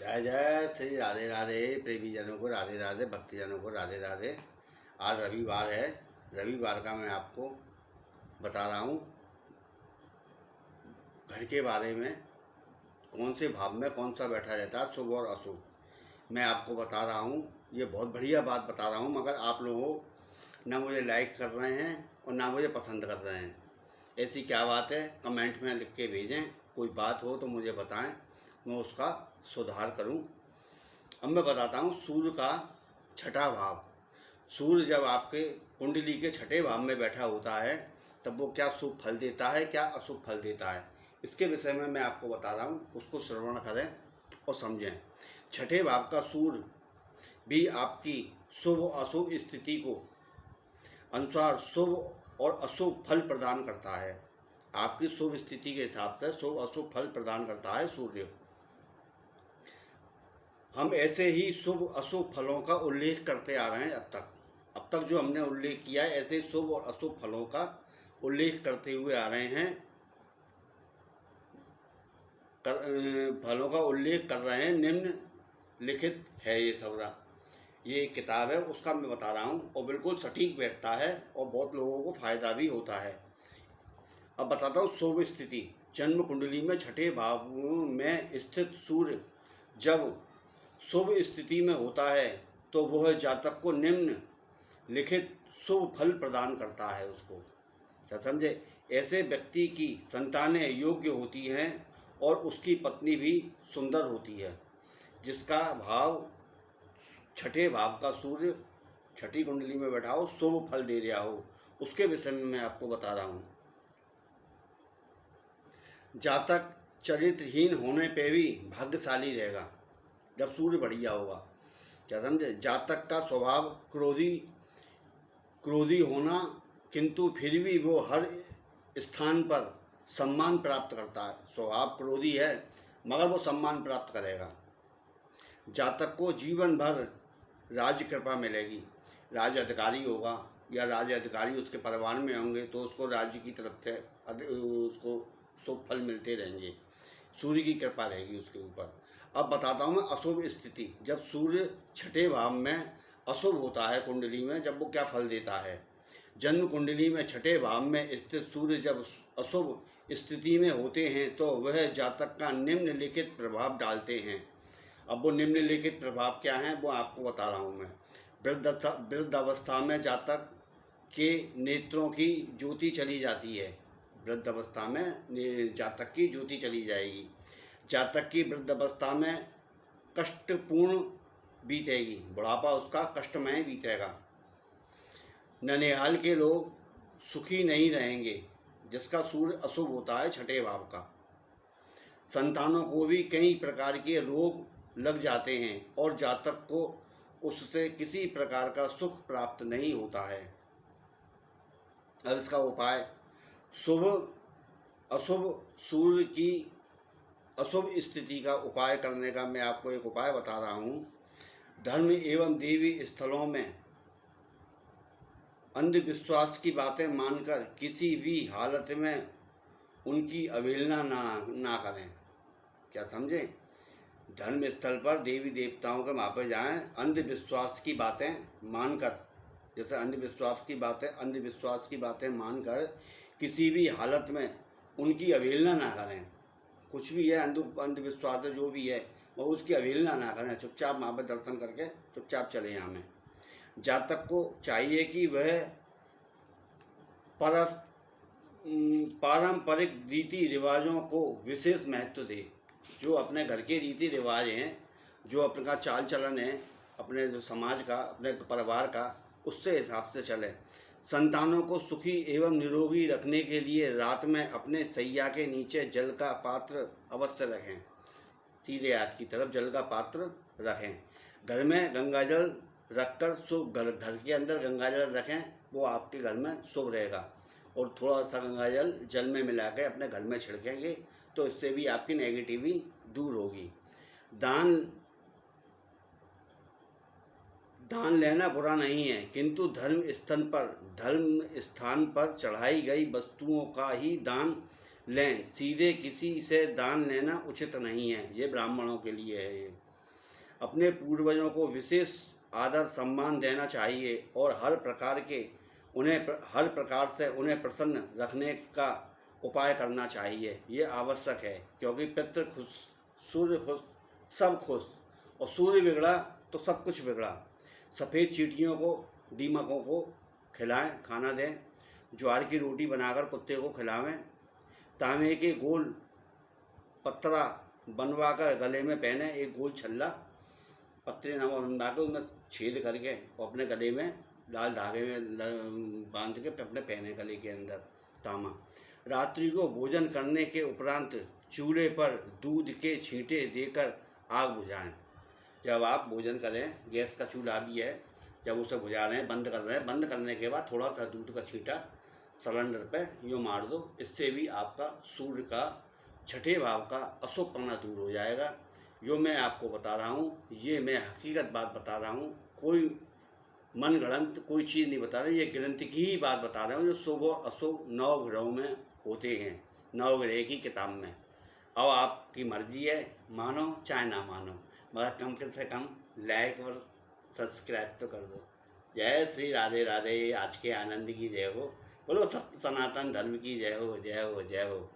जय जय श्री राधे राधे। प्रेमी जनों को राधे राधे, भक्तजनों को राधे राधे। आज रविवार है। रविवार का मैं आपको बता रहा हूँ घर के बारे में, कौन से भाव में कौन सा बैठा रहता है, शुभ और अशुभ। मैं आपको बता रहा हूँ, ये बहुत बढ़िया बात बता रहा हूँ, मगर आप लोग ना मुझे लाइक कर रहे हैं और ना मुझे पसंद कर रहे हैं। ऐसी क्या बात है? कमेंट में लिख के भेजें। कोई बात हो तो मुझे बताएं, मैं उसका सुधार करूं। अब मैं बताता हूं सूर्य का छठा भाव। सूर्य जब आपके कुंडली के छठे भाव में बैठा होता है तब वो क्या शुभ फल देता है, क्या अशुभ फल देता है, इसके विषय में मैं आपको बता रहा हूं। उसको श्रवण करें और समझें। छठे भाव का सूर्य भी आपकी शुभ अशुभ स्थिति को अनुसार शुभ और अशुभ फल प्रदान करता है। आपकी शुभ स्थिति के हिसाब से शुभ अशुभ फल प्रदान करता है सूर्य। हम ऐसे ही शुभ अशुभ फलों का उल्लेख करते आ रहे हैं अब तक जो हमने उल्लेख किया है, ऐसे शुभ और अशुभ फलों का उल्लेख करते हुए आ रहे हैं, फलों का उल्लेख कर रहे हैं। निम्नलिखित है ये सबरा, ये किताब है, उसका मैं बता रहा हूँ और बिल्कुल सटीक बैठता है और बहुत लोगों को फायदा भी होता है। अब बताता हूँ शुभ स्थिति। जन्म कुंडली में छठे भाव में स्थित सूर्य जब शुभ स्थिति में होता है तो वह जातक को निम्न लिखित शुभ फल प्रदान करता है। उसको क्या समझे? ऐसे व्यक्ति की संतानें योग्य होती हैं और उसकी पत्नी भी सुंदर होती है। जिसका भाव छठे भाव का सूर्य छठी कुंडली में बैठा हो, शुभ फल दे रहा हो, उसके विषय में मैं आपको बता रहा हूँ। जातक चरित्रहीन होने पे भी भाग्यशाली रहेगा जब सूर्य बढ़िया होगा। क्या समझे? जातक का स्वभाव क्रोधी होना, किंतु फिर भी वो हर स्थान पर सम्मान प्राप्त करता है। स्वभाव क्रोधी है मगर वो सम्मान प्राप्त करेगा। जातक को जीवन भर राज्य कृपा मिलेगी। राज्य अधिकारी होगा या राज्य अधिकारी उसके परिवार में होंगे तो उसको राज्य की तरफ से उसको शुभ फल मिलते रहेंगे। सूर्य की कृपा रहेगी उसके ऊपर। अब बताता हूँ मैं अशुभ स्थिति। जब सूर्य छठे भाव में अशुभ होता है कुंडली में, जब वो क्या फल देता है। जन्म कुंडली में छठे भाव में स्थित सूर्य जब अशुभ स्थिति में होते हैं तो वह जातक का निम्नलिखित प्रभाव डालते हैं। अब वो निम्नलिखित प्रभाव क्या हैं वो आपको बता रहा हूँ मैं। वृद्ध अवस्था में जातक के नेत्रों की ज्योति चली जाती है। वृद्ध अवस्था में जातक की ज्योति चली जाएगी। जातक की वृद्ध अवस्था में कष्टपूर्ण बीतेगी। बुढ़ापा उसका कष्टमय बीतेगा। ननिहाल के लोग सुखी नहीं रहेंगे जिसका सूर्य अशुभ होता है छठे भाव का। संतानों को भी कई प्रकार के रोग लग जाते हैं और जातक को उससे किसी प्रकार का सुख प्राप्त नहीं होता है। अब इसका उपाय, शुभ अशुभ सूर्य की अशुभ स्थिति का उपाय करने का मैं आपको एक उपाय बता रहा हूँ। धर्म एवं देवी स्थलों में अंधविश्वास की बातें मानकर किसी भी हालत में उनकी अवहेलना ना करें। क्या समझे? धर्म स्थल पर देवी देवताओं के वहाँ पर जाएँ, अंधविश्वास की बातें मानकर, जैसे अंधविश्वास की बातें मानकर किसी भी हालत में उनकी अवहेलना ना करें। कुछ भी है अंधविश्वास है जो भी है वो उसकी अवहेलना ना करें। चुपचाप वहाँ पर दर्शन करके चुपचाप चले यहाँ में। जातक को चाहिए कि वह पारंपरिक रीति रिवाजों को विशेष महत्व दे। जो अपने घर के रीति रिवाज हैं, जो अपना चाल चलन है, अपने जो समाज का, अपने परिवार का, उससे हिसाब से चले। संतानों को सुखी एवं निरोगी रखने के लिए रात में अपने सैया के नीचे जल का पात्र अवश्य रखें। सीधे हाथ की तरफ जल का पात्र रखें। घर में गंगाजल रखकर शुभ, घर के अंदर गंगाजल रखें, वो आपके घर में शुभ रहेगा। और थोड़ा सा गंगाजल जल में मिला के अपने घर में छिड़केंगे तो इससे भी आपकी नेगेटिविटी दूर होगी। दान लेना बुरा नहीं है, किंतु धर्म स्थान पर चढ़ाई गई वस्तुओं का ही दान लें। सीधे किसी से दान लेना उचित नहीं है। ये ब्राह्मणों के लिए है। ये अपने पूर्वजों को विशेष आदर सम्मान देना चाहिए और हर प्रकार से उन्हें प्रसन्न रखने का उपाय करना चाहिए। ये आवश्यक है, क्योंकि पितृ खुश, सूर्य खुश, सब खुश, और सूर्य बिगड़ा तो सब कुछ बिगड़ा। सफ़ेद चींटियों को, दीमकों को खिलाएं, खाना दें। ज्वार की रोटी बनाकर कुत्ते को खिलावें। तांबे के गोल पत्रा बनवाकर गले में पहने, एक गोल छल्ला पत्रे नामा बनवा के उसमें छेद करके और अपने गले में लाल धागे में बांध के अपने पहने गले के अंदर तामा। रात्रि को भोजन करने के उपरांत चूल्हे पर दूध के छींटे देकर आग बुझाएं। जब आप भोजन करें, गैस का चूल्हा भी है, जब उसे बुझा रहे हैं, बंद कर रहे हैं, बंद करने के बाद थोड़ा सा दूध का छींटा सिलेंडर पे यूँ मार दो। इससे भी आपका सूर्य का छठे भाव का अशुभपना दूर हो जाएगा। जो मैं आपको बता रहा हूँ, ये मैं हकीकत बात बता रहा हूँ, कोई मन गढ़ंत कोई चीज़ नहीं बता रहा, ये ग्रंथ की ही बात बता रहा हूँ, जो शुभ और अशुभ 9 ग्रहों में होते हैं, 9 ग्रह की किताब में। अब आपकी मर्जी है, मानो चाहे ना मानो, मगर कम से कम लाइक और सब्सक्राइब तो कर दो। जय श्री राधे राधे। आज के आनंद की जय हो। बोलो सनातन धर्म की जय हो, जय हो, जय हो।